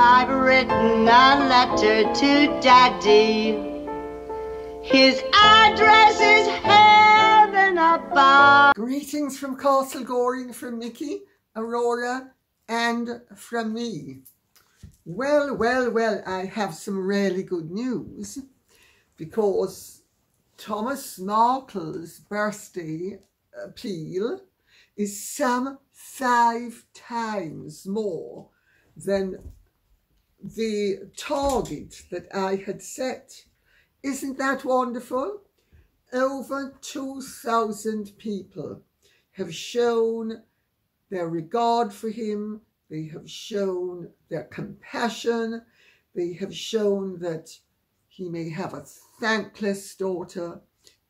I've written a letter to Daddy. His address is heaven above. Greetings from Castle Goring, from Mickey, Aurora, and from me. Well, I have some really good news, because Thomas Markle's birthday appeal is some 5 times more than the target that I had set. Isn't that wonderful? Over 2,000 people have shown their regard for him. They have shown their compassion. They have shown that he may have a thankless daughter,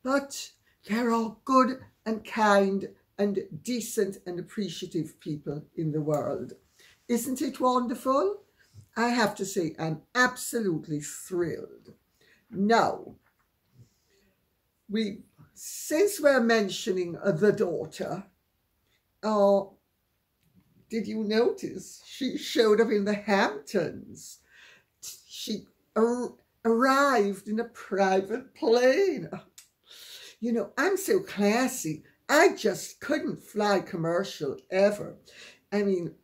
but there are good and kind and decent and appreciative people in the world. Isn't it wonderful? I have to say, I'm absolutely thrilled. Now, since we're mentioning the daughter, did you notice she showed up in the Hamptons? She arrived in a private plane. You know, I'm so classy. I just couldn't fly commercial ever. I mean,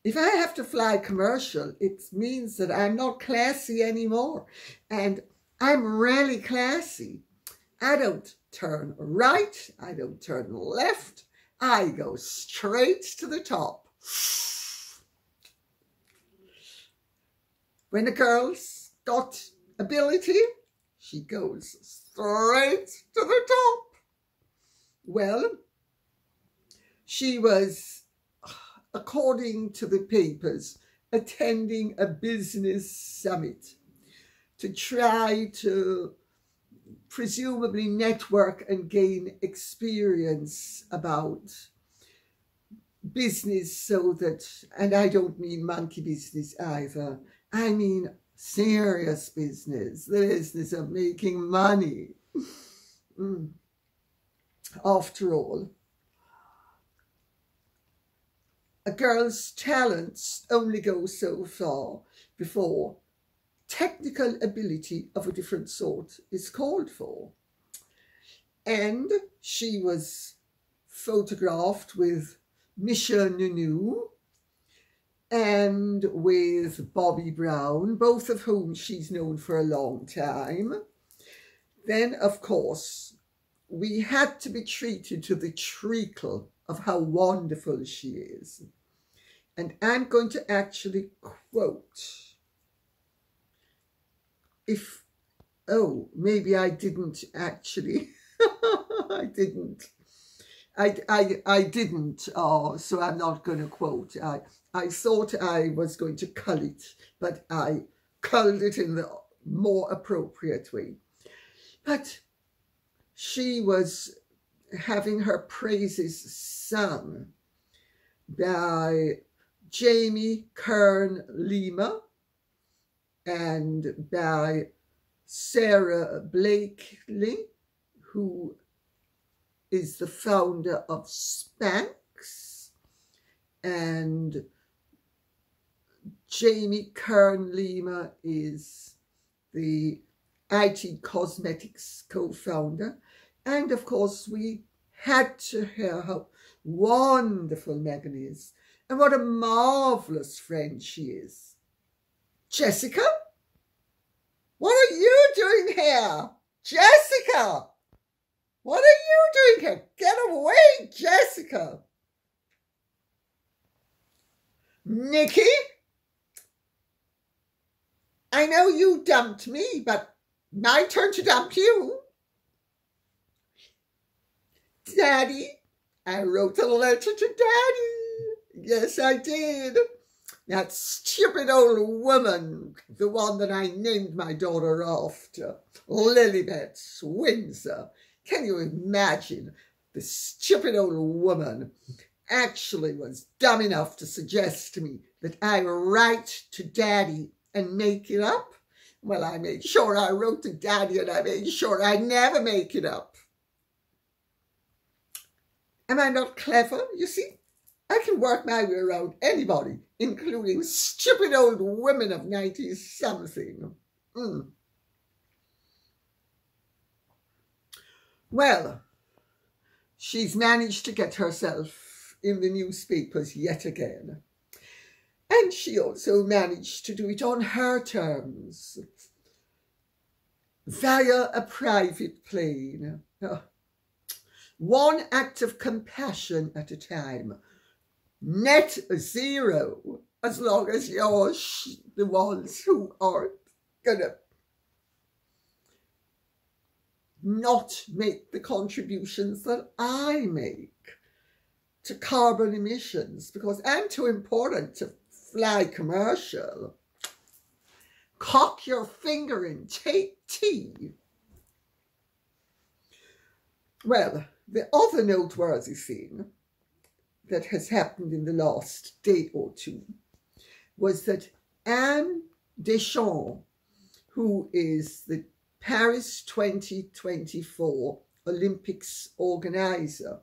if I have to fly commercial, it means that I'm not classy anymore. And I'm really classy. I don't turn right. I don't turn left. I go straight to the top. When a girl's got ability, she goes straight to the top. Well, she was, according to the papers, attending a business summit to try to presumably network and gain experience about business, so that, and I don't mean monkey business either, I mean serious business, the business of making money. After all, a girl's talents only go so far before technical ability of a different sort is called for. And she was photographed with Misha Nunu and with Bobby Brown, both of whom she's known for a long time. Then, of course, we had to be treated to the treacle of how wonderful she is. And I'm going to actually quote, maybe I didn't actually, I didn't, so I'm not going to quote. I thought I was going to cull it, but I culled it in the more appropriate way. But she was having her praises sung by Jamie Kern Lima and by Sarah Blakely, who is the founder of Spanx, and Jamie Kern Lima is the IT Cosmetics co-founder. And of course, we had to hear how wonderful Meghan is and what a marvellous friend she is. Jessica? What are you doing here? Jessica! What are you doing here? Get away, Jessica! Nikki? I know you dumped me, but my turn to dump you. Daddy, I wrote a letter to Daddy. Yes, I did. That stupid old woman, the one that I named my daughter after, Lilibet Windsor. Can you imagine? The stupid old woman actually was dumb enough to suggest to me that I write to Daddy and make it up. Well, I made sure I wrote to Daddy, and I made sure I never make it up. Am I not clever? You see, I can work my way around anybody, including stupid old women of 90-something. Well, she's managed to get herself in the newspapers yet again. And she also managed to do it on her terms, via a private plane. One act of compassion at a time. Net zero, as long as you're the ones who are gonna not make the contributions that I make to carbon emissions, because I'm too important to fly commercial. Cock your finger and take tea. Well, the other noteworthy thing that has happened in the last day or two was that Anne Deschamps, who is the Paris 2024 Olympics organizer,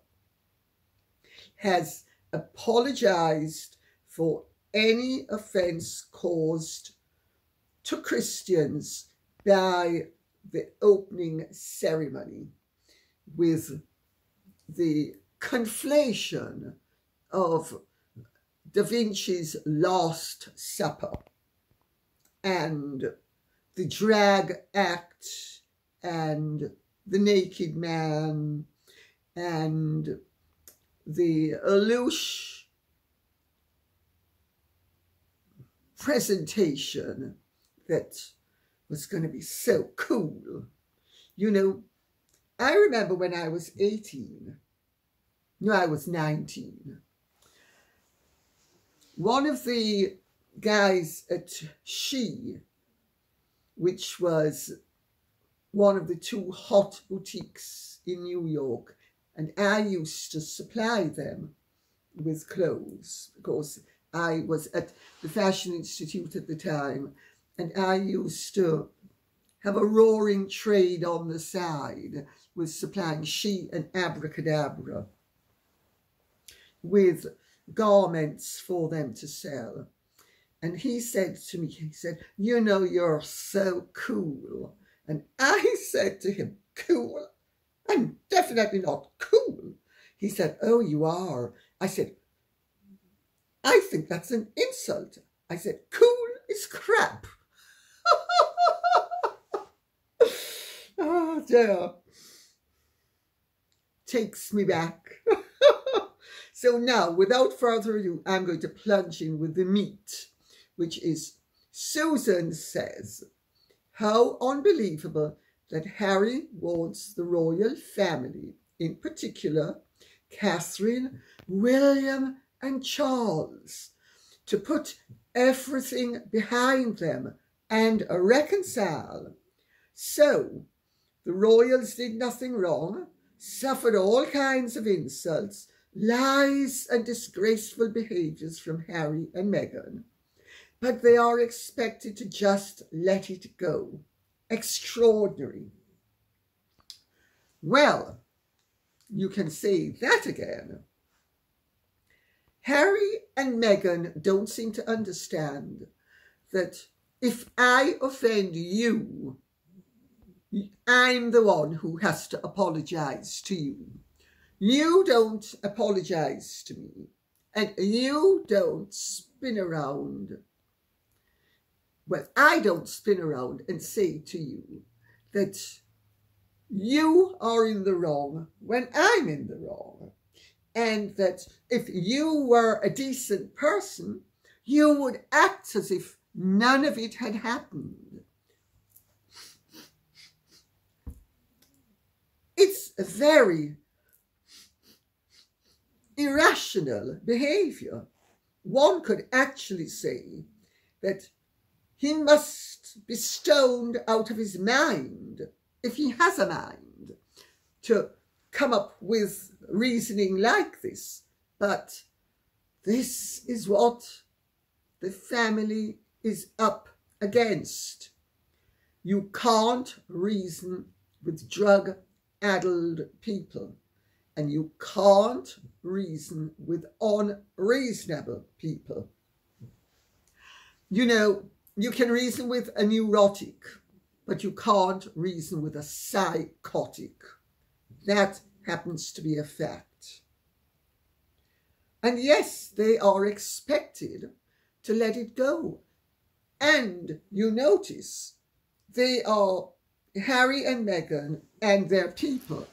has apologized for any offence caused to Christians by the opening ceremony, with the conflation of Da Vinci's Last Supper and the drag act and the naked man and the Lelouch presentation that was going to be so cool. You know, I remember when I was 18, no, I was 19. One of the guys at She, which was one of the two hot boutiques in New York, and I used to supply them with clothes because I was at the Fashion Institute at the time, and I used to have a roaring trade on the side with supplying She and Abracadabra with garments for them to sell. And he said to me, he said, "You know, you're so cool." And I said to him, "Cool? I'm definitely not cool." He said, "Oh, you are." I said, "I think that's an insult." I said, "Cool is crap." Oh dear. Takes me back. So now, without further ado, I'm going to plunge in with the meat, which is, Susan says, how unbelievable that Harry wants the royal family, in particular Catherine, William and Charles, to put everything behind them and reconcile. So, the royals did nothing wrong, suffered all kinds of insults, lies and disgraceful behaviours from Harry and Meghan, but they are expected to just let it go. Extraordinary. Well, you can say that again. Harry and Meghan don't seem to understand that if I offend you, I'm the one who has to apologise to you. You don't apologise to me, and you don't spin around. Well, I don't spin around and say to you that you are in the wrong when I'm in the wrong, and that if you were a decent person, you would act as if none of it had happened. It's a very irrational behaviour. One could actually say that he must be stoned out of his mind, if he has a mind, to come up with reasoning like this. But this is what the family is up against. You can't reason with drug-addled people, and you can't reason with unreasonable people. You know, you can reason with a neurotic, but you can't reason with a psychotic. That happens to be a fact. And yes, they are expected to let it go. And you notice Harry and Meghan and their people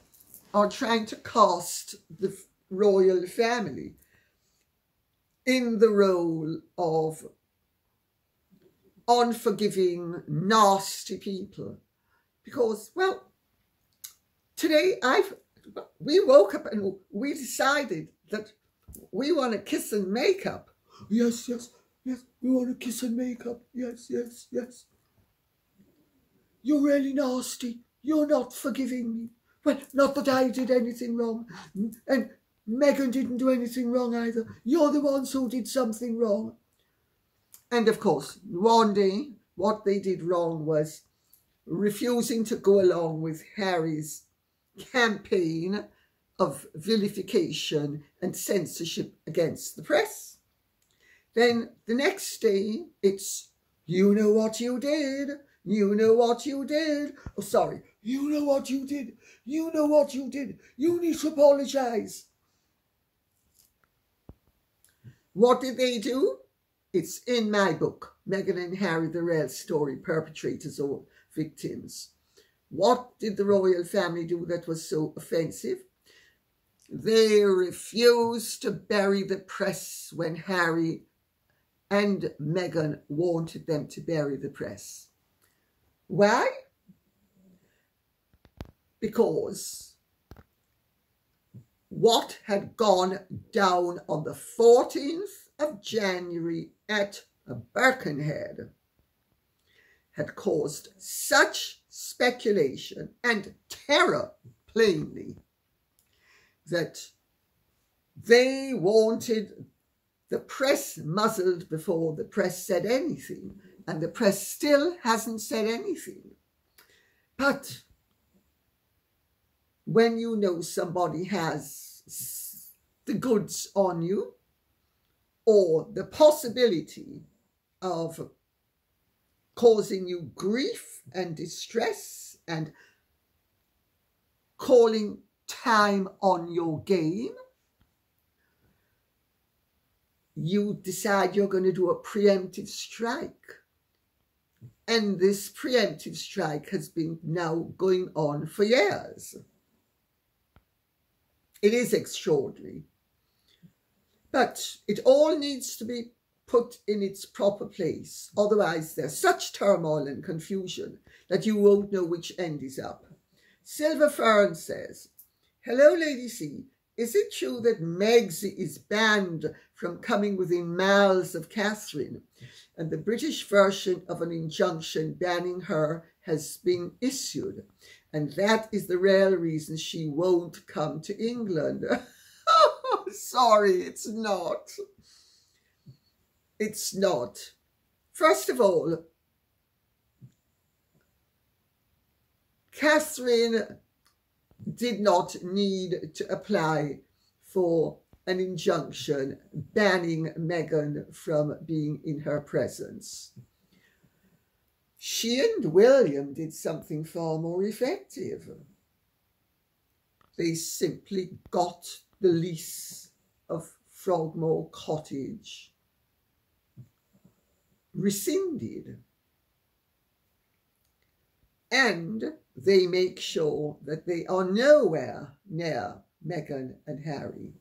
are trying to cast the royal family in the role of unforgiving, nasty people. Because, well, today we woke up and we decided that we want to kiss and make up. Yes, yes, yes, we want to kiss and make up. Yes, yes, yes. You're really nasty. You're not forgiving me. Well, not that I did anything wrong. And Meghan didn't do anything wrong either. You're the ones who did something wrong. And of course, one day, what they did wrong was refusing to go along with Harry's campaign of vilification and censorship against the press. Then the next day, it's, you know what you did. You know what you did. Oh, sorry. You know what you did. You know what you did. You need to apologise. What did they do? It's in my book, Meghan and Harry, the Real Story, Perpetrators or Victims. What did the royal family do that was so offensive? They refused to bury the press when Harry and Meghan wanted them to bury the press. Why? Because what had gone down on the 14th of January at Birkenhead had caused such speculation and terror, plainly, that they wanted the press muzzled before the press said anything, and the press still hasn't said anything. But when you know somebody has the goods on you, or the possibility of causing you grief and distress and calling time on your game, you decide you're going to do a preemptive strike. And this preemptive strike has been now going on for years. It is extraordinary. But it all needs to be put in its proper place. Otherwise, there's such turmoil and confusion that you won't know which end is up. Silver Fern says, hello, Lady C. Is it true that Megsy is banned from coming within miles of Catherine, and the British version of an injunction banning her has been issued, and that is the real reason she won't come to England? Oh, sorry, it's not. It's not. First of all, Catherine did not need to apply for an injunction banning Meghan from being in her presence. She and William did something far more effective. They simply got the lease of Frogmore Cottage rescinded. And they make sure that they are nowhere near Meghan and Harry.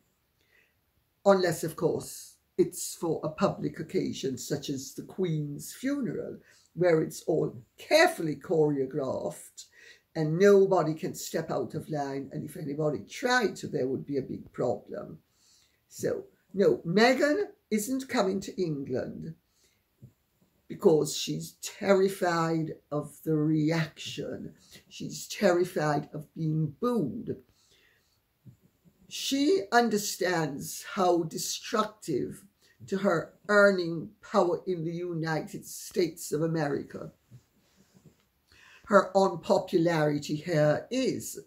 Unless, of course, it's for a public occasion such as the Queen's funeral, where it's all carefully choreographed and nobody can step out of line. And if anybody tried to, there would be a big problem. So, no, Meghan isn't coming to England because she's terrified of the reaction. She's terrified of being booed. She understands how destructive to her earning power in the United States of America her unpopularity here is.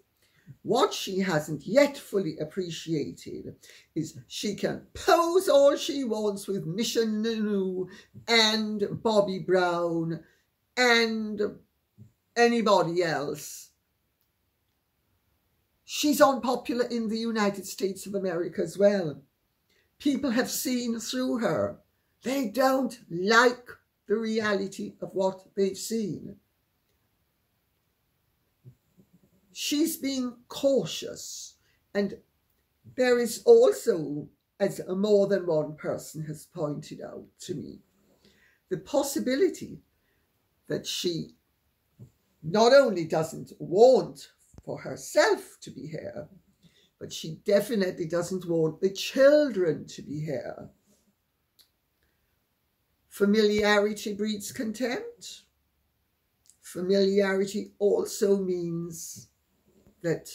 What she hasn't yet fully appreciated is she can pose all she wants with Misha Nanu and Bobby Brown and anybody else. She's unpopular in the United States of America as well. People have seen through her. They don't like the reality of what they've seen. She's being cautious, and there is also, as more than one person has pointed out to me, the possibility that she not only doesn't want for herself to be here, but she definitely doesn't want the children to be here. Familiarity breeds contempt. Familiarity also means that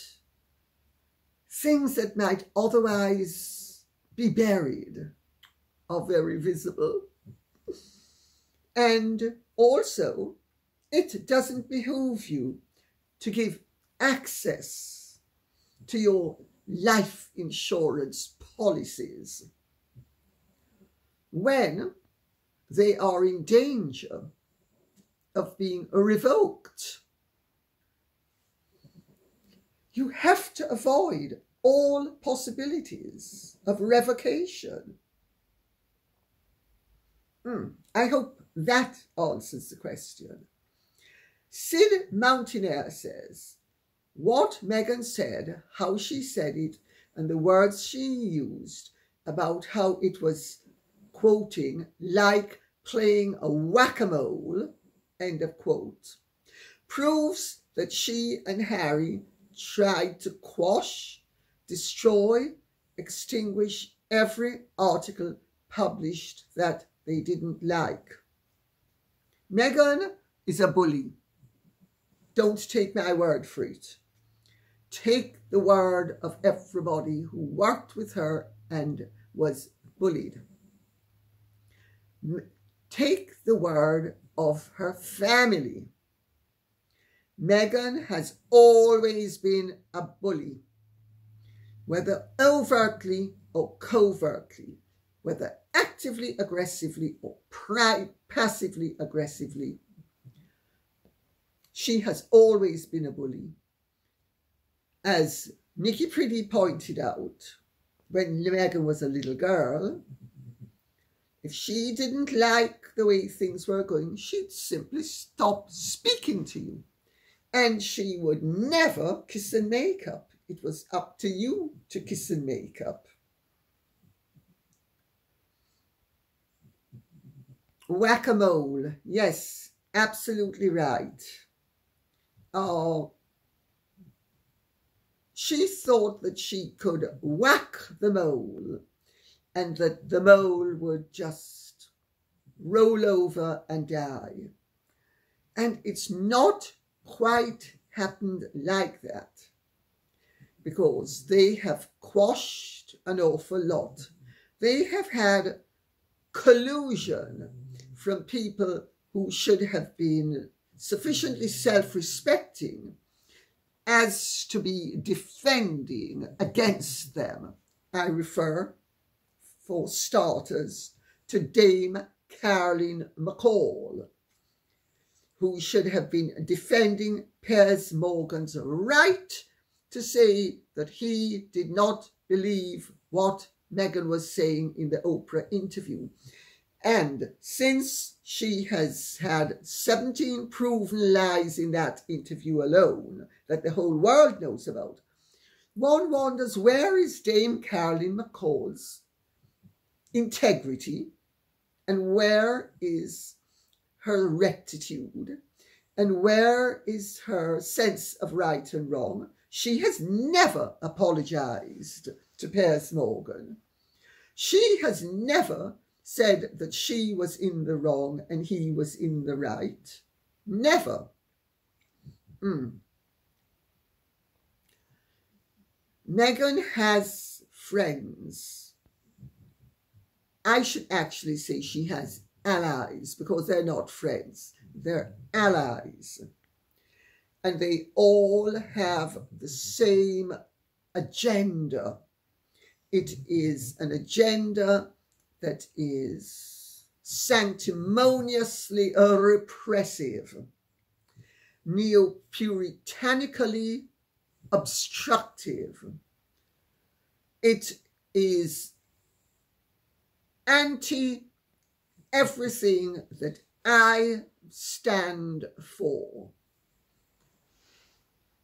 things that might otherwise be buried are very visible. And also, it doesn't behoove you to give access to your life insurance policies when they are in danger of being revoked. You have to avoid all possibilities of revocation. I hope that answers the question. Sid Mountaineer says, what Meghan said, how she said it, and the words she used about how it was, quoting, like playing a whack-a-mole, end of quote, proves that she and Harry tried to quash, destroy, extinguish every article published that they didn't like. Meghan is a bully. Don't take my word for it. Take the word of everybody who worked with her and was bullied. Take the word of her family. Meghan has always been a bully, whether overtly or covertly, whether actively aggressively or passively aggressively. She has always been a bully. As Nikki Pretty pointed out, when Meghan was a little girl, if she didn't like the way things were going, she'd simply stop speaking to you. And she would never kiss and make up. It was up to you to kiss and make up. Whack-a-mole. Yes, absolutely right. Oh, she thought that she could whack the mole and that the mole would just roll over and die. And it's not quite happened like that, because they have quashed an awful lot. They have had collusion from people who should have been sufficiently self-respecting as to be defending against them. I refer, for starters, to Dame Caroline McCall, who should have been defending Piers Morgan's right to say that he did not believe what Meghan was saying in the Oprah interview. And since she has had 17 proven lies in that interview alone that the whole world knows about, one wonders, where is Dame Caroline McCall's integrity, and where is her rectitude, and where is her sense of right and wrong? She has never apologized to Piers Morgan. She has never said that she was in the wrong and he was in the right. Never. Meghan has friends. I should actually say she has allies, because they're not friends. They're allies. and they all have the same agenda. It is an agenda that is sanctimoniously repressive, neo-puritanically obstructive. It is anti-everything that I stand for.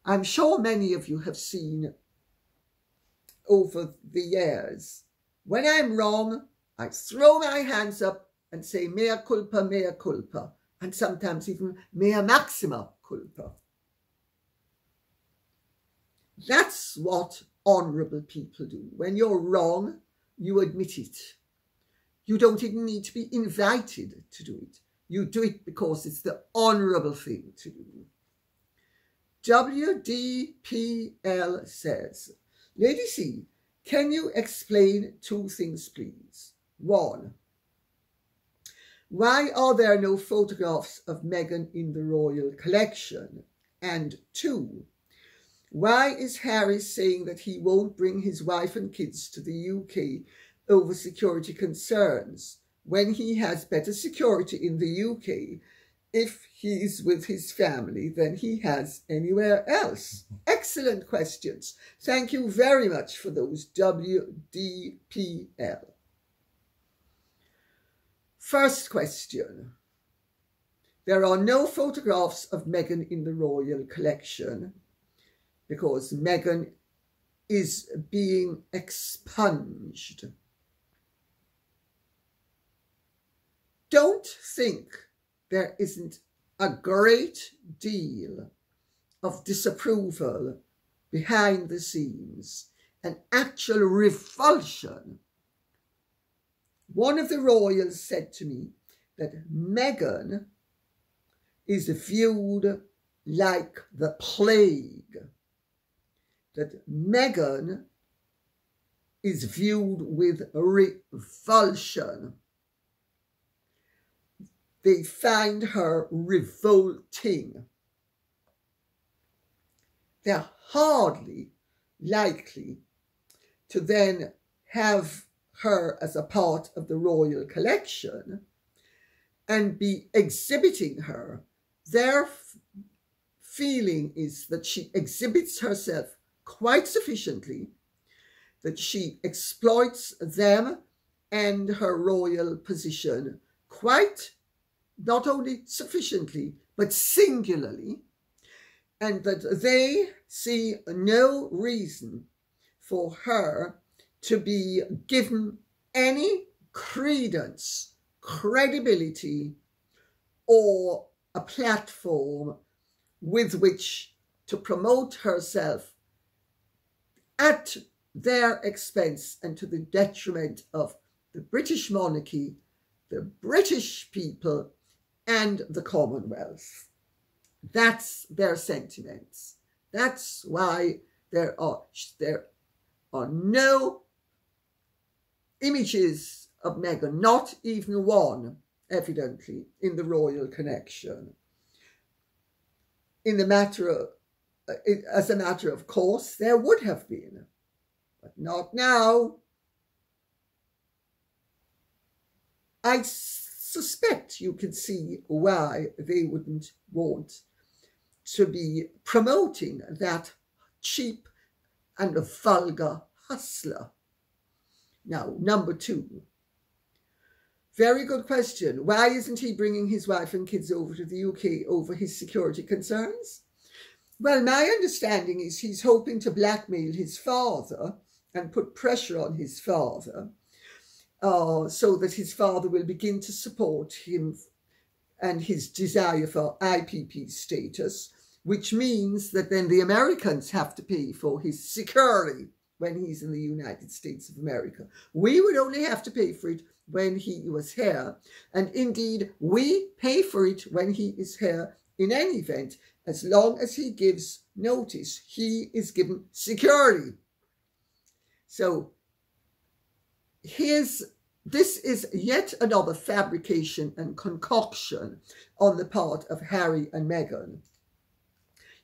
I'm sure many of you have seen over the years, when I'm wrong, I throw my hands up and say mea culpa, and sometimes even mea maxima culpa. That's what honourable people do. When you're wrong, you admit it. You don't even need to be invited to do it. You do it because it's the honourable thing to do. WDPL says, Lady C, can you explain two things, please? 1, why are there no photographs of Meghan in the royal collection? And 2, why is Harry saying that he won't bring his wife and kids to the UK over security concerns when he has better security in the UK if he's with his family than he has anywhere else? Excellent questions. Thank you very much for those, WDPL. First question. There are no photographs of Meghan in the royal collection because Meghan is being expunged. Don't think there isn't a great deal of disapproval behind the scenes, an actual revulsion. One of the royals said to me that Meghan is viewed like the plague, that Meghan is viewed with revulsion. They find her revolting. They're hardly likely to then have her as a part of the royal collection and be exhibiting her. Their feeling is that she exhibits herself quite sufficiently, that she exploits them and her royal position quite not only sufficiently, but singularly, and that they see no reason for her to be given any credence, credibility, or a platform with which to promote herself at their expense and to the detriment of the British monarchy, the British people, and the Commonwealth. That's their sentiments. That's why there are no images of Meghan, not even one, evidently, in the royal connection. As a matter of course, there would have been, but not now. I suspect you can see why they wouldn't want to be promoting that cheap and vulgar hustler. Now, number 2. Very good question. Why isn't he bringing his wife and kids over to the UK over his security concerns? Well, my understanding is he's hoping to blackmail his father and put pressure on his father so that his father will begin to support him and his desire for IPP status, which means that then the Americans have to pay for his security when he's in the United States of America. We would only have to pay for it when he was here. And indeed, we pay for it when he is here in any event. As long as he gives notice, he is given security. So this is yet another fabrication and concoction on the part of Harry and Meghan.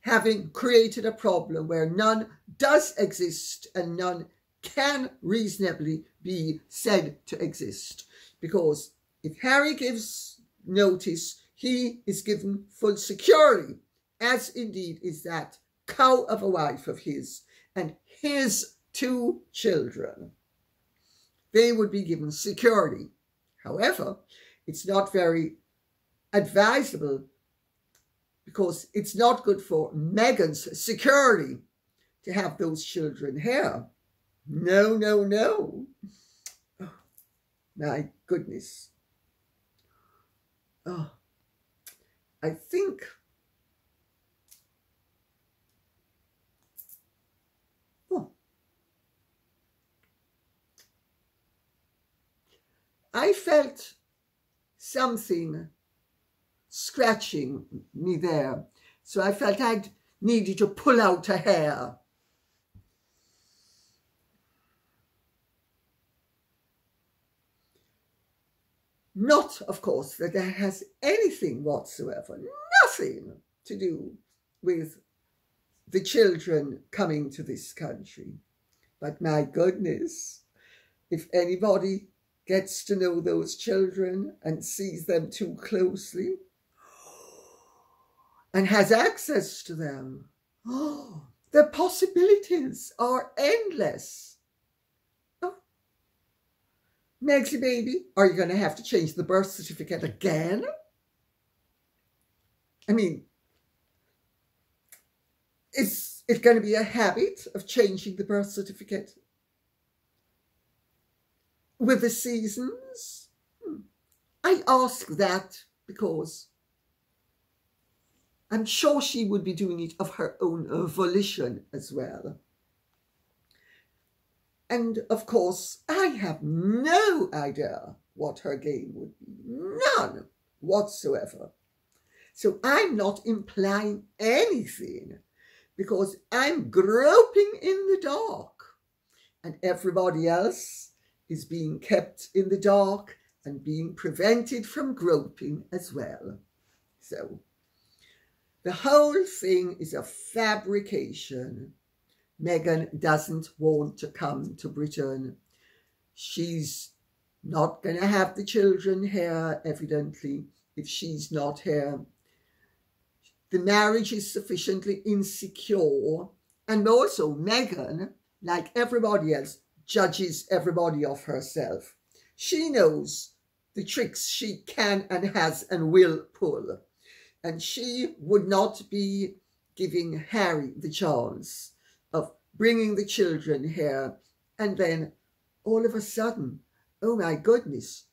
having created a problem where none does exist and none can reasonably be said to exist. Because if Harry gives notice, he is given full security, as indeed is that cow of a wife of his and his 2 children. They would be given security. However, it's not very advisable because it's not good for Meghan's security to have those children here. No, no, no. Oh, my goodness. Oh, I think I felt something scratching me there. So I felt I needed to pull out a hair. Not, of course, that that has anything whatsoever, nothing to do with the children coming to this country. But my goodness, if anybody gets to know those children and sees them too closely and has access to them, the possibilities are endless. Oh, Megsy baby, are you going to have to change the birth certificate again? I mean, is it going to be a habit of changing the birth certificate with the seasons? I ask that because I'm sure she would be doing it of her own volition as well. And of course, I have no idea what her game would be. None whatsoever. So I'm not implying anything because I'm groping in the dark and everybody else is being kept in the dark and being prevented from groping as well. So the whole thing is a fabrication. Meghan doesn't want to come to Britain. She's not going to have the children here, evidently, if she's not here. The marriage is sufficiently insecure. And also Meghan, like everybody else, judges everybody off herself. She knows the tricks she can and has and will pull. And she would not be giving Harry the chance of bringing the children here. And then all of a sudden, oh my goodness,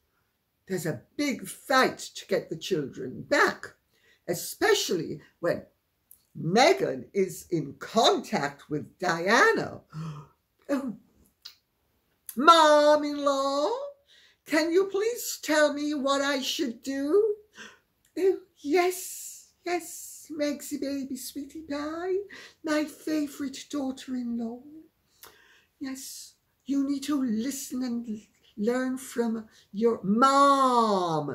there's a big fight to get the children back, especially when Meghan is in contact with Diana. Oh, Mom-in-law, can you please tell me what I should do? Oh, yes, yes, Megsy baby, sweetie pie, my favourite daughter-in-law. Yes, you need to listen and learn from your mom-in-law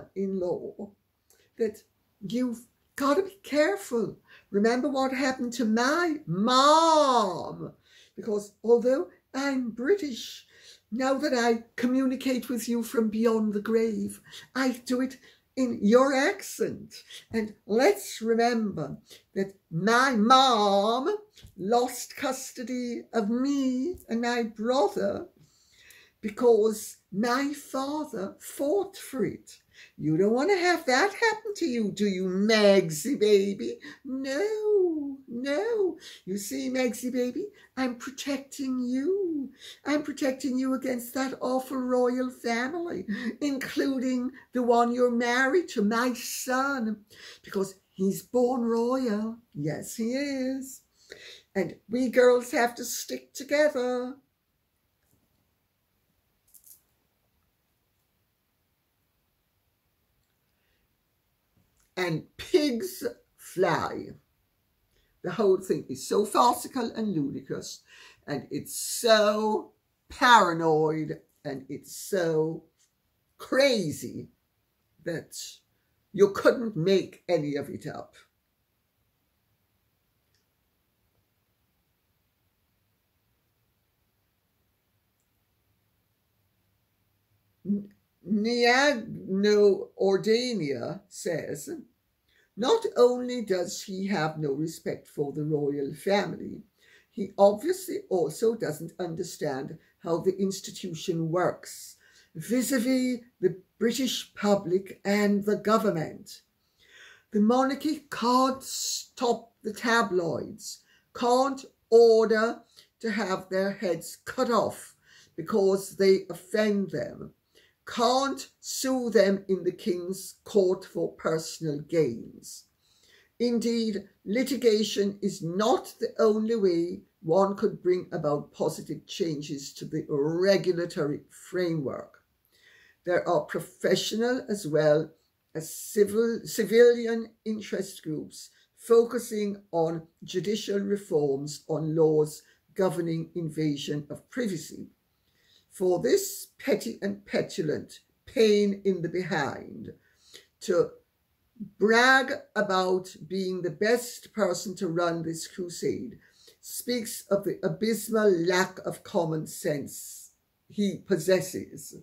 that you've got to be careful. Remember what happened to my mom, because although I'm British, now that I communicate with you from beyond the grave, I do it in your accent. And let's remember that my mom lost custody of me and my brother because my father fought for it. You don't want to have that happen to you, do you, Megsy baby? No, no. You see, Megsy baby, I'm protecting you. I'm protecting you against that awful royal family, including the one you're married to, my son, because he's born royal. Yes, he is. And we girls have to stick together. And pigs fly. The whole thing is so farcical and ludicrous, and it's so paranoid, and it's so crazy that you couldn't make any of it up. Neagno Ordania says, not only does he have no respect for the royal family, he obviously also doesn't understand how the institution works vis-a-vis the British public and the government. The monarchy can't stop the tabloids, can't order to have their heads cut off because they offend them, can't sue them in the king's court for personal gains. Indeed, litigation is not the only way one could bring about positive changes to the regulatory framework. There are professional as well as civilian interest groups focusing on judicial reforms on laws governing invasion of privacy. For this petty and petulant pain in the behind to brag about being the best person to run this crusade speaks of the abysmal lack of common sense he possesses.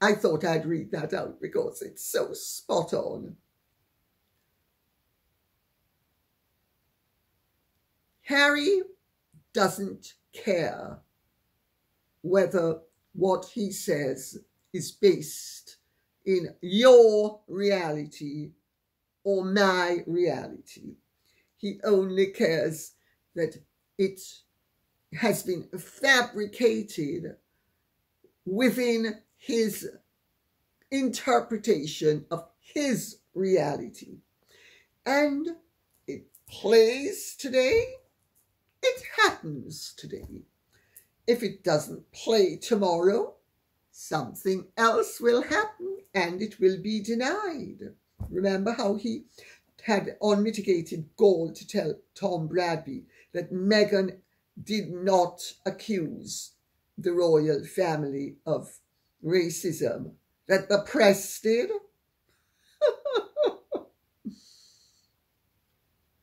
I thought I'd read that out because it's so spot on. Harry doesn't care whether what he says is based in your reality or my reality. He only cares that it has been fabricated within his interpretation of his reality. And it plays today, it happens today. If it doesn't play tomorrow, something else will happen and it will be denied. Remember how he had unmitigated gall to tell Tom Bradby that Meghan did not accuse the royal family of racism, that the press did?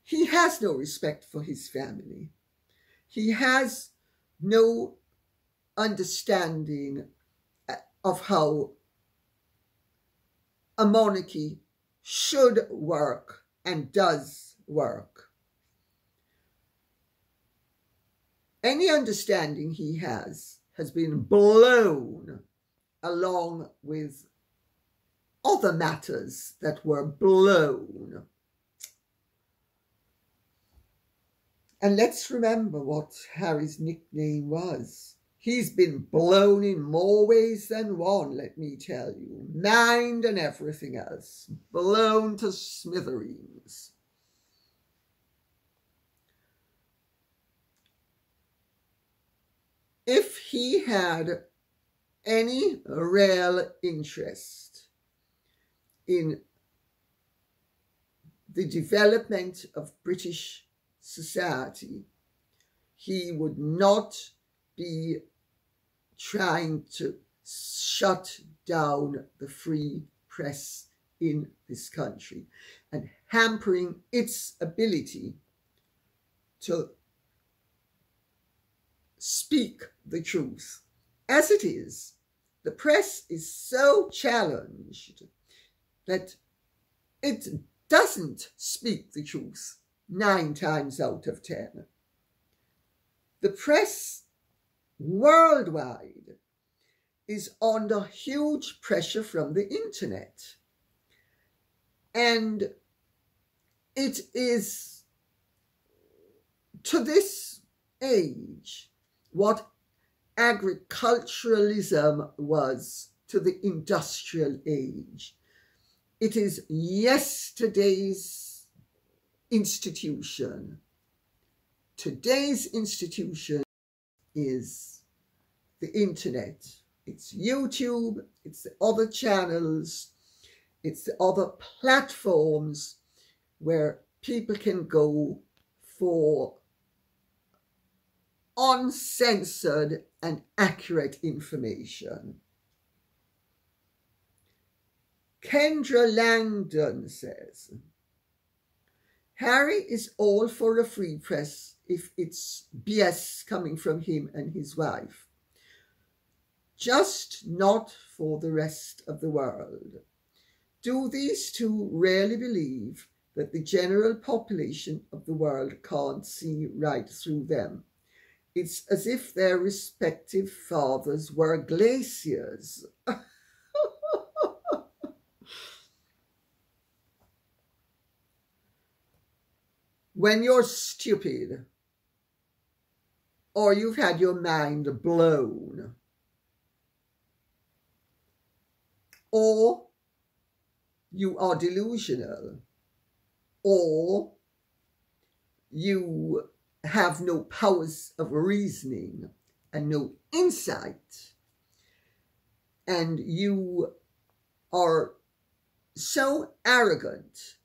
He has no respect for his family. He has no understanding of how a monarchy should work and does work. Any understanding he has been blown along with other matters that were blown. And let's remember what Harry's nickname was. He's been blown in more ways than one, let me tell you. Mind and everything else. Blown to smithereens. If he had any real interest in the development of British society, he would not be trying to shut down the free press in this country and hampering its ability to speak the truth. As it is, the press is so challenged that it doesn't speak the truth 9 times out of 10. The press worldwide is under huge pressure from the internet. And it is to this age what agriculturalism was to the industrial age. It is yesterday's institution. Today's institution is the internet. It's YouTube, it's the other channels, it's the other platforms where people can go for uncensored and accurate information. Kendra Langdon says, Harry is all for a free press if it's BS coming from him and his wife. Just not for the rest of the world. Do these two really believe that the general population of the world can't see right through them? It's as if their respective fathers were glaciers. When you're stupid, or you've had your mind blown, or you are delusional, or you have no powers of reasoning and no insight, and you are so arrogant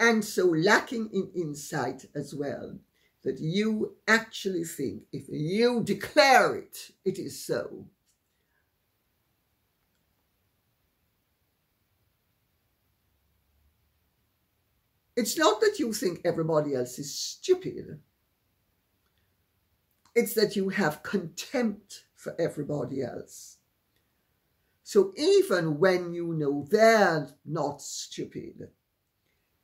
and so lacking in insight as well, that you actually think if you declare it, it is so. It's not that you think everybody else is stupid. It's that you have contempt for everybody else. So even when you know they're not stupid,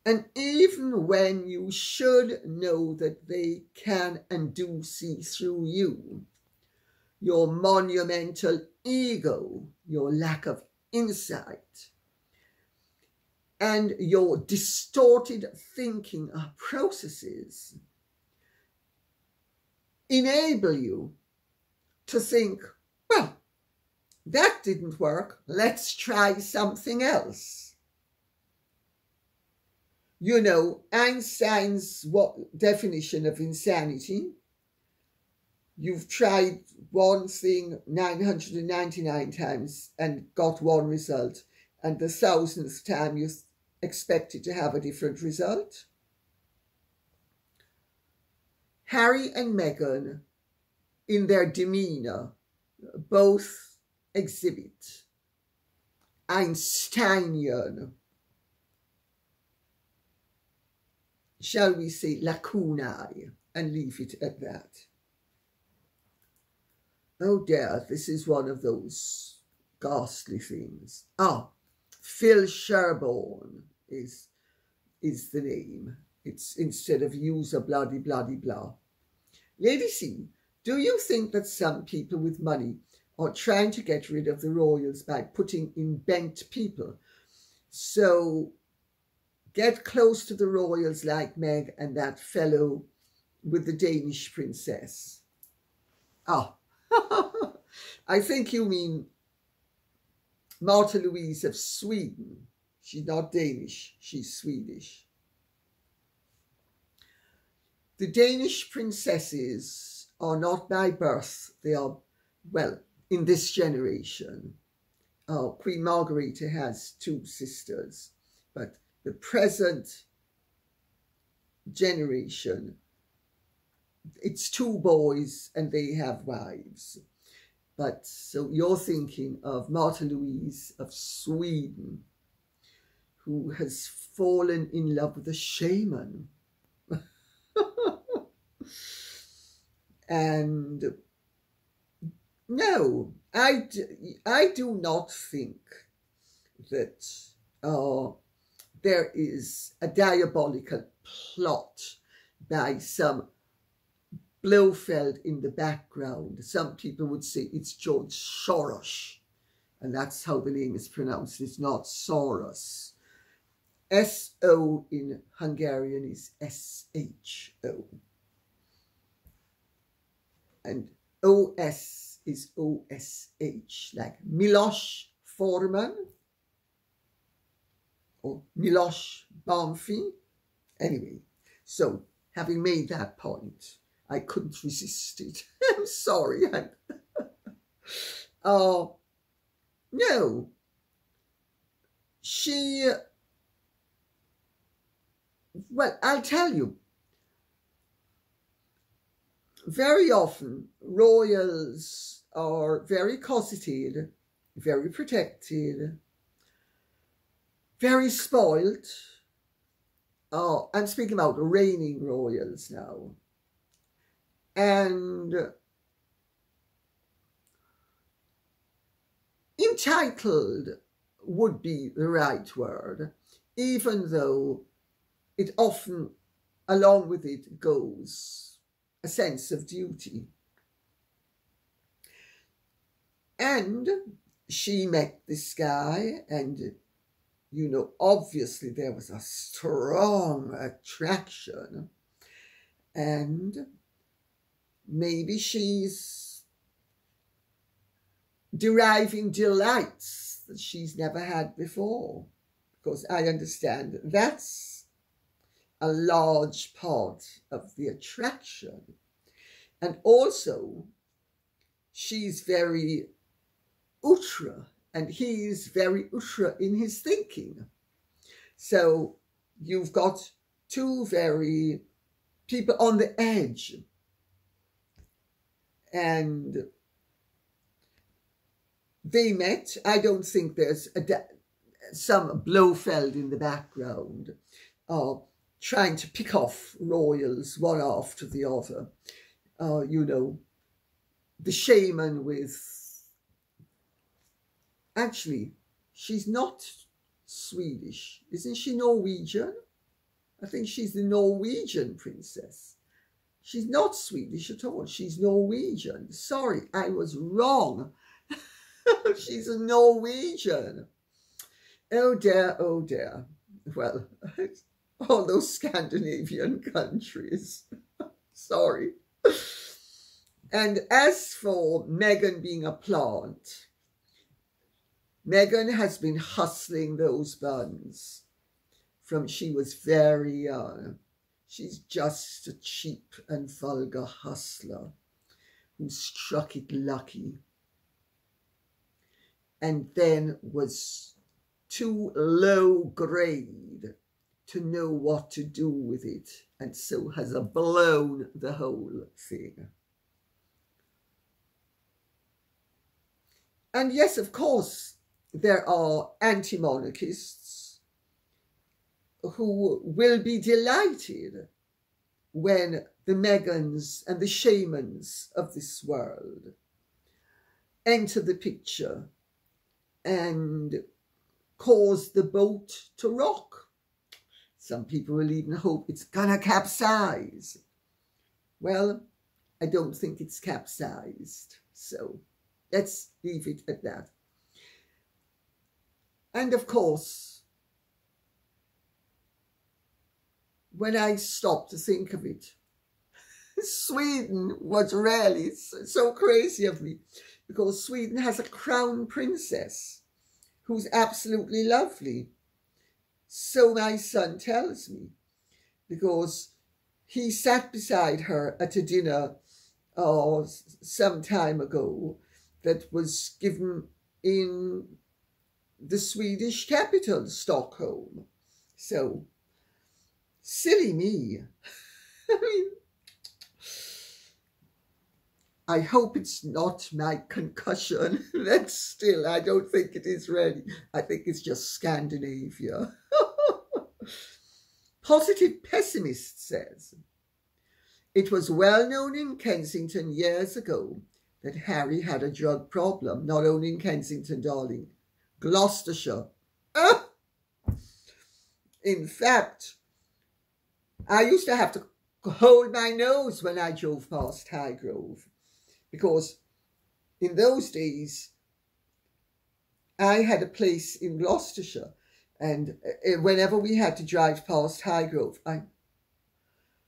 and even when you should know that they can and do see through you, your monumental ego, your lack of insight, and your distorted thinking processes enable you to think, well, that didn't work, let's try something else. You know, Einstein's definition of insanity. You've tried one thing 999 times and got one result, and the 1000th time you expected to have a different result. Harry and Meghan, in their demeanour, both exhibit Einsteinian, shall we say, lacunae, and leave it at that. Oh dear, this is one of those ghastly things. Phil Sherborne is the name. It's instead of user bloody bloody blah. Lady C, do you think that some people with money are trying to get rid of the royals by putting in bent people? So get close to the royals like Meg and that fellow with the Danish princess. I think you mean Martha Louise of Sweden. She's not Danish, she's Swedish. The Danish princesses are not by birth. They are, well, in this generation. Queen Margrethe has 2 sisters, but the present generation, it's 2 boys and they have wives. But so you're thinking of Martha Louise of Sweden, who has fallen in love with a shaman. And no, I do not think that there is a diabolical plot by some Blofeld in the background. Some people would say it's George Soros, and that's how the name is pronounced. It's not Soros. S-O in Hungarian is S-H-O. And O-S is O-S-H, like Miloš Forman or Miloš Banfi. Anyway, so having made that point, I couldn't resist it. I'm sorry. No. She, well, I'll tell you, very often royals are very cosseted, very protected, very spoilt, I'm speaking about reigning royals now. And entitled would be the right word, even though it often, along with it, goes a sense of duty. And she met this guy, and, you know, obviously there was a strong attraction, and maybe she's deriving delights that she's never had before, because I understand that's a large part of the attraction. And also, she's very ultra, and he's very ultra in his thinking. So you've got two very people on the edge. And they met. I don't think there's some Blofeld in the background trying to pick off royals one after the other. You know, the shaman with... Actually, she's not Swedish. Isn't she Norwegian? I think she's the Norwegian princess. She's not Swedish at all. She's Norwegian. Sorry, I was wrong. She's a Norwegian. Oh dear, oh dear. Well, all those Scandinavian countries. Sorry. And as for Meghan being a plant, Meghan has been hustling those buns from she was very young. She's just a cheap and vulgar hustler who struck it lucky and then was too low grade to know what to do with it, and so has blown the whole thing. And yes, of course, there are anti-monarchists who will be delighted when the Meghans and the shamans of this world enter the picture and cause the boat to rock. Some people will even hope it's gonna capsize. Well, I don't think it's capsized, so let's leave it at that. And of course, when I stop to think of it, Sweden was really so crazy of me, because Sweden has a crown princess who's absolutely lovely. So my son tells me, because he sat beside her at a dinner some time ago that was given in the Swedish capital, Stockholm. So, silly me. I mean, I hope it's not my concussion. That's still, I don't think it is really. I think it's just Scandinavia. Positive Pessimist says, it was well known in Kensington years ago that Harry had a drug problem. Not only in Kensington, darling, Gloucestershire. In fact, I used to have to hold my nose when I drove past Highgrove, because in those days I had a place in Gloucestershire, and whenever we had to drive past Highgrove,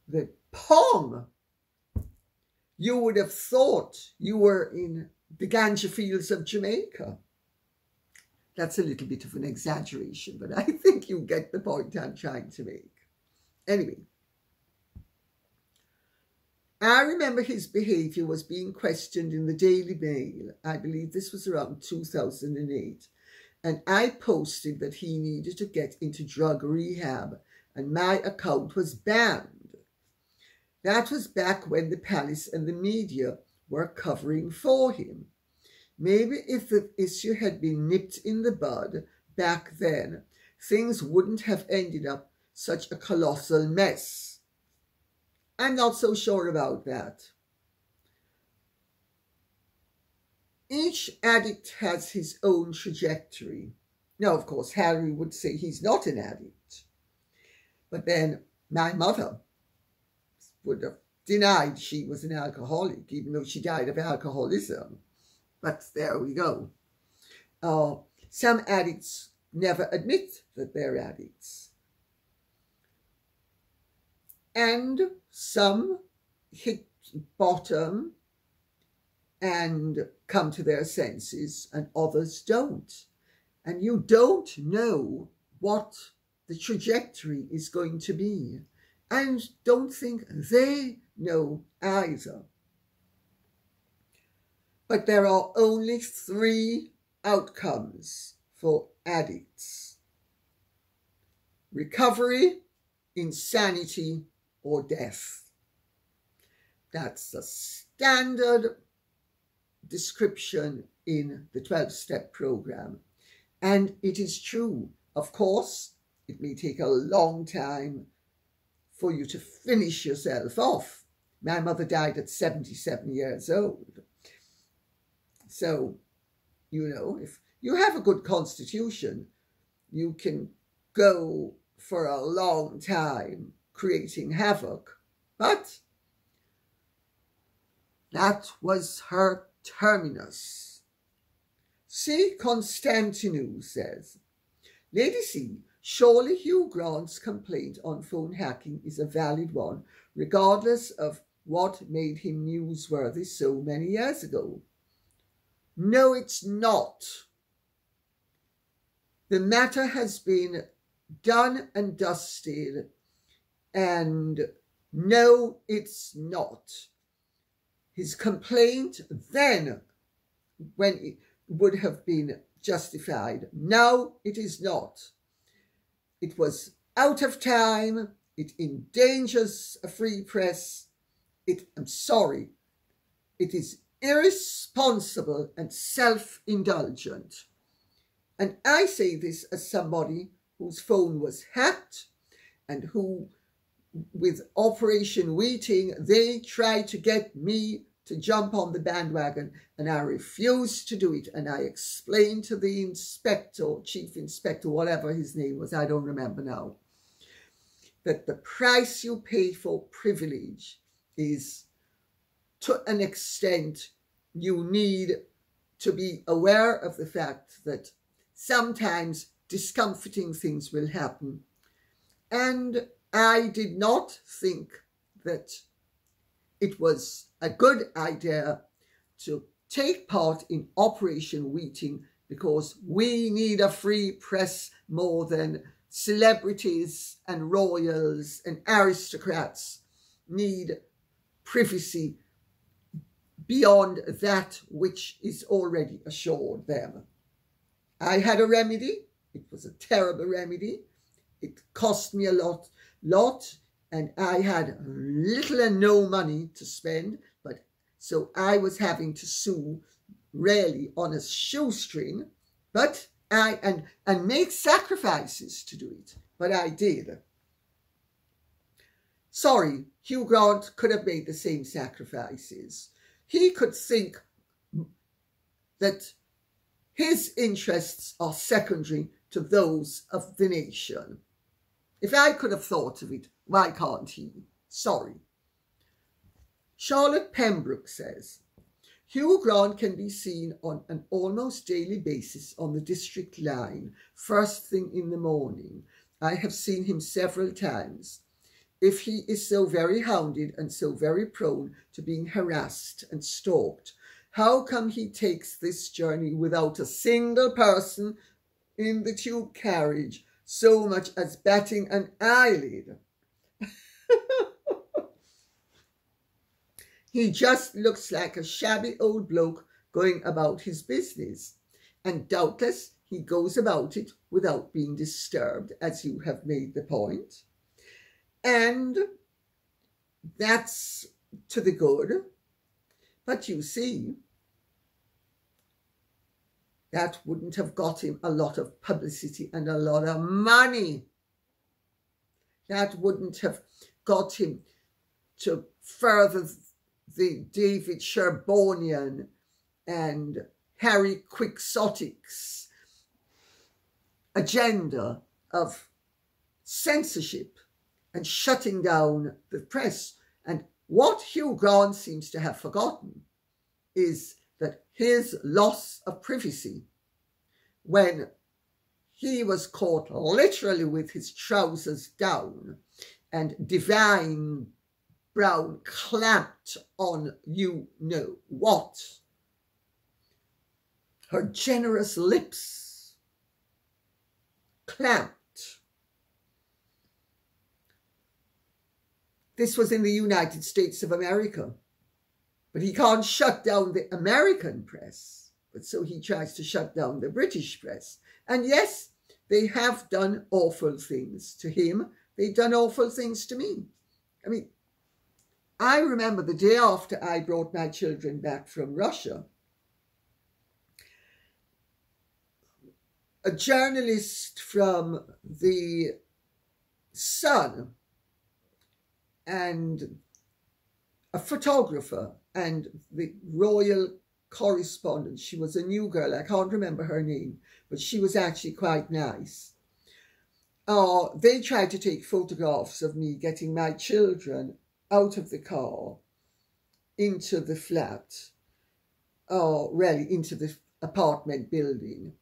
the pong, you would have thought you were in the ganja fields of Jamaica. That's a little bit of an exaggeration, but I think you get the point I'm trying to make. Anyway, I remember his behaviour was being questioned in the Daily Mail. I believe this was around 2008. And I posted that he needed to get into drug rehab, and my account was banned. That was back when the palace and the media were covering for him. Maybe if the issue had been nipped in the bud back then, things wouldn't have ended up such a colossal mess? I'm not so sure about that. Each addict has his own trajectory. Now, of course, Harry would say he's not an addict. But then my mother would have denied she was an alcoholic, even though she died of alcoholism. But there we go. Some addicts never admit that they're addicts. And some hit bottom and come to their senses, and others don't. And you don't know what the trajectory is going to be, and don't think they know either. But there are only 3 outcomes for addicts: recovery, insanity, or death. That's the standard description in the 12-step program. And it is true. Of course, it may take a long time for you to finish yourself off. My mother died at 77 years old. So, you know, if you have a good constitution, you can go for a long time creating havoc. But that was her terminus. C. Constantinu says, Lady C, surely Hugh Grant's complaint on phone hacking is a valid one, regardless of what made him newsworthy so many years ago. No, it's not. The matter has been done and dusted, and no, it's not. His complaint then, when it would have been justified, now it is not. It was out of time. It endangers a free press. I'm sorry. It is irresponsible and self-indulgent. And I say this as somebody whose phone was hacked and who, with Operation Wheating, they tried to get me to jump on the bandwagon, and I refused to do it. And I explained to the inspector, chief inspector, whatever his name was, I don't remember now, that the price you pay for privilege is, to an extent, you need to be aware of the fact that sometimes discomforting things will happen. And I did not think that it was a good idea to take part in Operation Wheating, because we need a free press more than celebrities and royals and aristocrats need privacy beyond that which is already assured them. I had a remedy. It was a terrible remedy. It cost me a lot, and I had little and no money to spend, but so I was having to sue really on a shoestring, but and make sacrifices to do it, but I did. Sorry, Hugh Grant could have made the same sacrifices. He could think that his interests are secondary to those of the nation. If I could have thought of it, why can't he? Sorry. Charlotte Pembroke says, Hugh Grant can be seen on an almost daily basis on the district line, first thing in the morning. I have seen him several times. If he is so very hounded and so very prone to being harassed and stalked, how come he takes this journey without a single person in the tube carriage, so much as batting an eyelid? He just looks like a shabby old bloke going about his business, and doubtless he goes about it without being disturbed, as you have made the point. And that's to the good. But you see, that wouldn't have got him a lot of publicity and a lot of money. That wouldn't have got him to further the David Sherbonian and Harry Quixotic's agenda of censorship and shutting down the press. And what Hugh Grant seems to have forgotten is that his loss of privacy, when he was caught literally with his trousers down and divine Brown clamped on you know what, her generous lips clamped. This was in the United States of America, but he can't shut down the American press, but so he tries to shut down the British press. And yes, they have done awful things to him. They've done awful things to me. I mean, I remember the day after I brought my children back from Russia, a journalist from the Sun and a photographer and the royal correspondent, she was a new girl, I can't remember her name, but she was actually quite nice. They tried to take photographs of me getting my children out of the car into the flat, really into the apartment building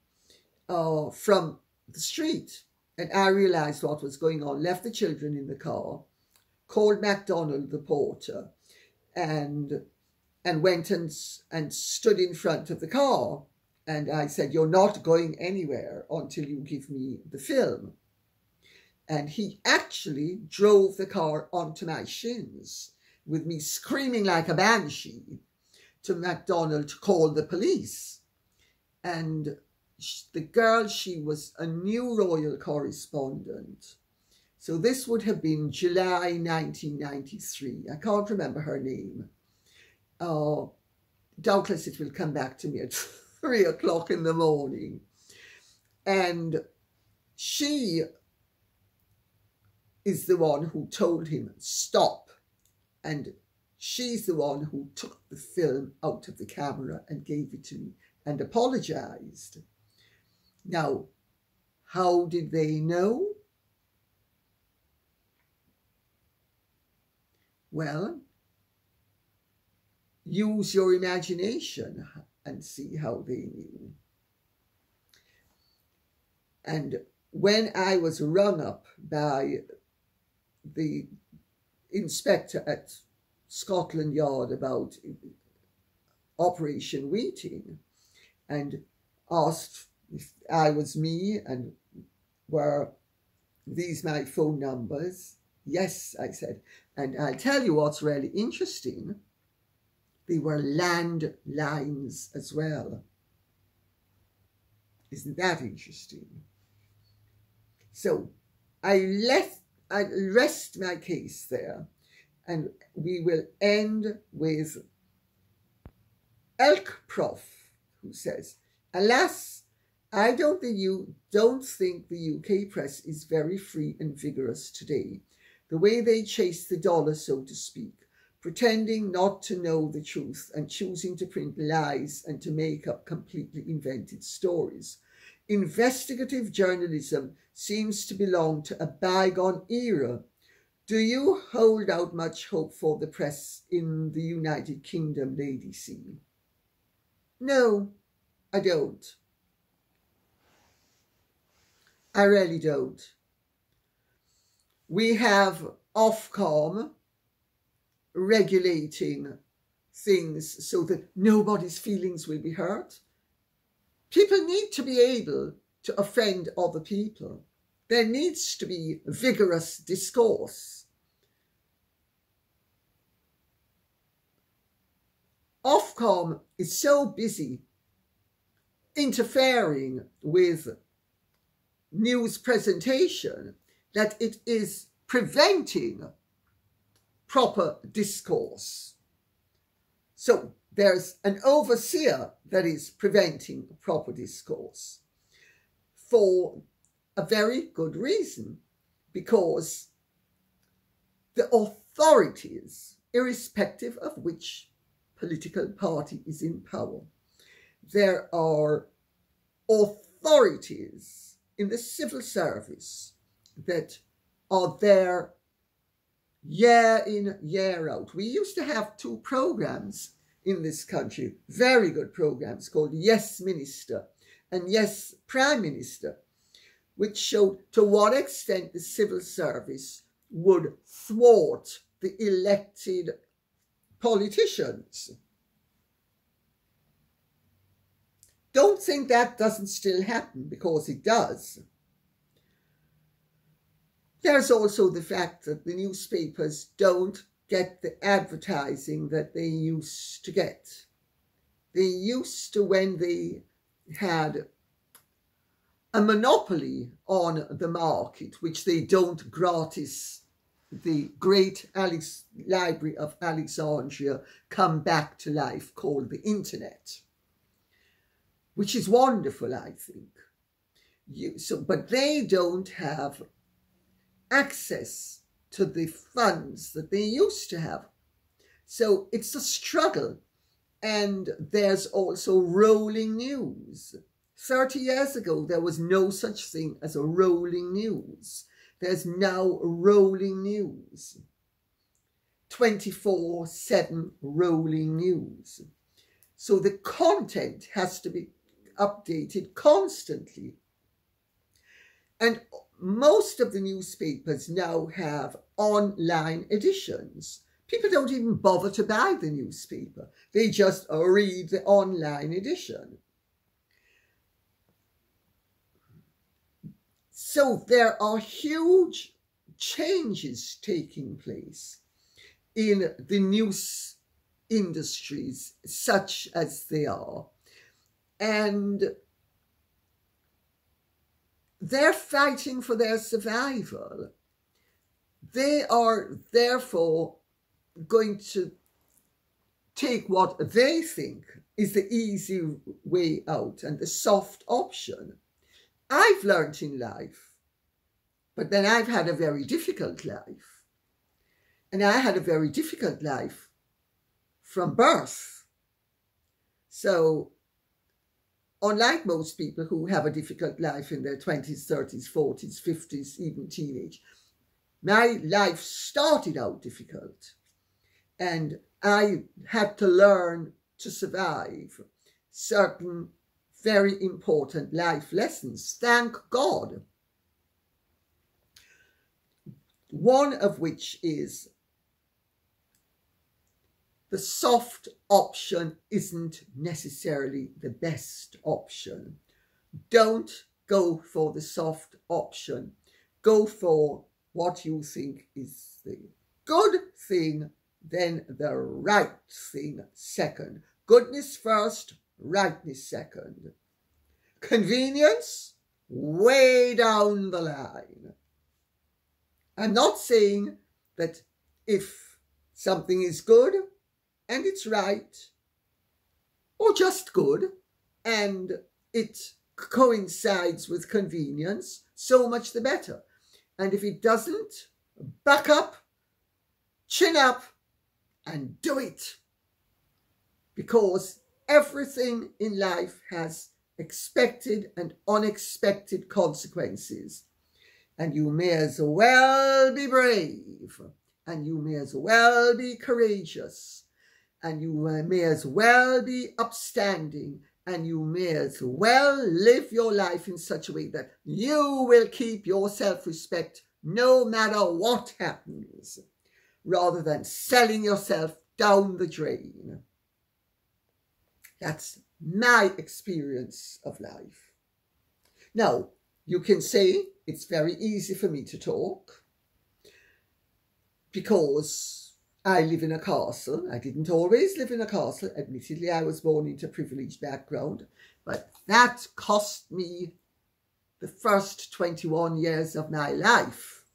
from the street. And I realized what was going on, left the children in the car, called MacDonald, the porter, and went and stood in front of the car. And I said, "You're not going anywhere until you give me the film." And he actually drove the car onto my shins with me screaming like a banshee to MacDonald to call the police. And the girl, she was a new royal correspondent. So this would have been July 1993. I can't remember her name. Doubtless it will come back to me at 3 o'clock in the morning. And she is the one who told him, stop. And she's the one who took the film out of the camera and gave it to me and apologized. Now, how did they know? Well, use your imagination and see how they knew. And when I was rung up by the inspector at Scotland Yard about Operation Wheating and asked if I was me and were these my phone numbers, yes, I said. And I'll tell you what's really interesting. They were landlines as well. Isn't that interesting? So I rest my case there, and we will end with Elk Prof, who says, "Alas, I don't think the UK press is very free and vigorous today. The way they chase the dollar, so to speak, pretending not to know the truth and choosing to print lies and to make up completely invented stories. Investigative journalism seems to belong to a bygone era. Do you hold out much hope for the press in the United Kingdom, Lady C?" No, I don't. I really don't. We have Ofcom regulating things so that nobody's feelings will be hurt. People need to be able to offend other people. There needs to be vigorous discourse. Ofcom is so busy interfering with news presentation that it is preventing proper discourse. So there's an overseer that is preventing proper discourse for a very good reason, because the authorities, irrespective of which political party is in power. There are authorities in the civil service that are there year in, year out. We used to have 2 programs in this country, very good programs, called Yes Minister and Yes Prime Minister, which showed to what extent the civil service would thwart the elected politicians. Don't think that doesn't still happen, because it does. There's also the fact that the newspapers don't get the advertising that they used to get. They used to, when they had a monopoly on the market, which they don't gratis, the great Library of Alexandria come back to life, called the internet, which is wonderful, I think. But they don't have access to the funds that they used to have. So it's a struggle. And there's also rolling news. 30 years ago, there was no such thing as a rolling news. There's now rolling news. 24/7 rolling news. So the content has to be updated constantly. And most of the newspapers now have online editions. People don't even bother to buy the newspaper. They just read the online edition. So there are huge changes taking place in the news industries, such as they are. And they're fighting for their survival. They are therefore going to take what they think is the easy way out and the soft option. I've learnt in life, but then I've had a very difficult life. And I had a very difficult life from birth. So unlike most people who have a difficult life in their 20s, 30s, 40s, 50s, even teenage, my life started out difficult. And I had to learn to survive certain very important life lessons, thank God. One of which is the soft option isn't necessarily the best option. Don't go for the soft option. Go for what you think is the good thing, then the right thing second. Goodness first, rightness second. Convenience, way down the line. I'm not saying that if something is good and it's right, or just good, and it coincides with convenience, so much the better. And if it doesn't, back up, chin up, and do it. Because everything in life has expected and unexpected consequences. And you may as well be brave, and you may as well be courageous, and you may as well be upstanding, and you may as well live your life in such a way that you will keep your self-respect no matter what happens, rather than selling yourself down the drain. That's my experience of life. Now, you can say it's very easy for me to talk because I live in a castle. I didn't always live in a castle. Admittedly, I was born into a privileged background, but that cost me the first 21 years of my life.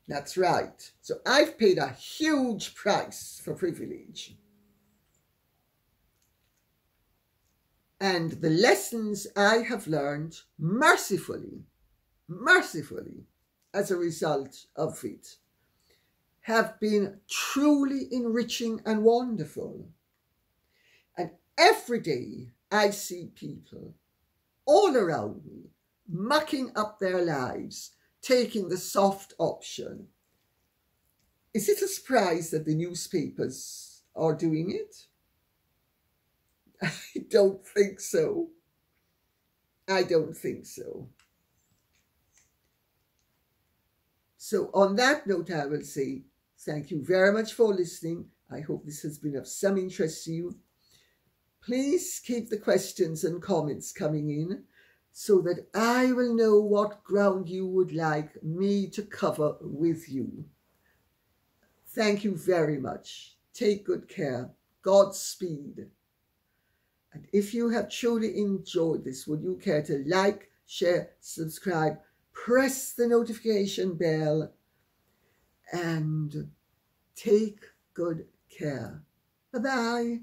That's right. So I've paid a huge price for privilege. And the lessons I have learned, mercifully, as a result of it have been truly enriching and wonderful. And every day I see people all around me mucking up their lives, taking the soft option. Is it a surprise that the newspapers are doing it? I don't think so. I don't think so. So on that note, I will say thank you very much for listening. I hope this has been of some interest to you. Please keep the questions and comments coming in so that I will know what ground you would like me to cover with you. Thank you very much. Take good care. Godspeed. And if you have truly enjoyed this, would you care to like, share, subscribe, press the notification bell, and take good care. Bye-bye.